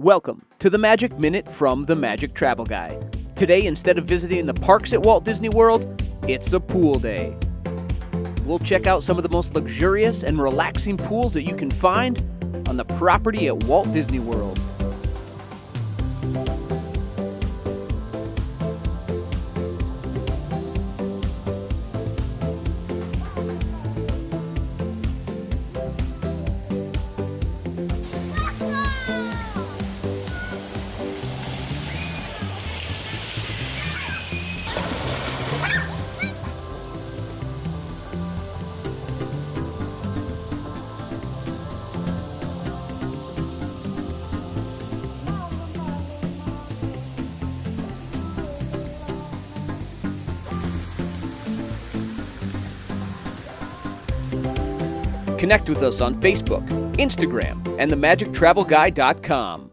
Welcome to the Magic Minute from the Magic Travel Guy. Today, instead of visiting the parks at Walt Disney World, it's a pool day. We'll check out some of the most luxurious and relaxing pools that you can find on the property at Walt Disney World. Connect with us on Facebook, Instagram, and themagictravelguy.com.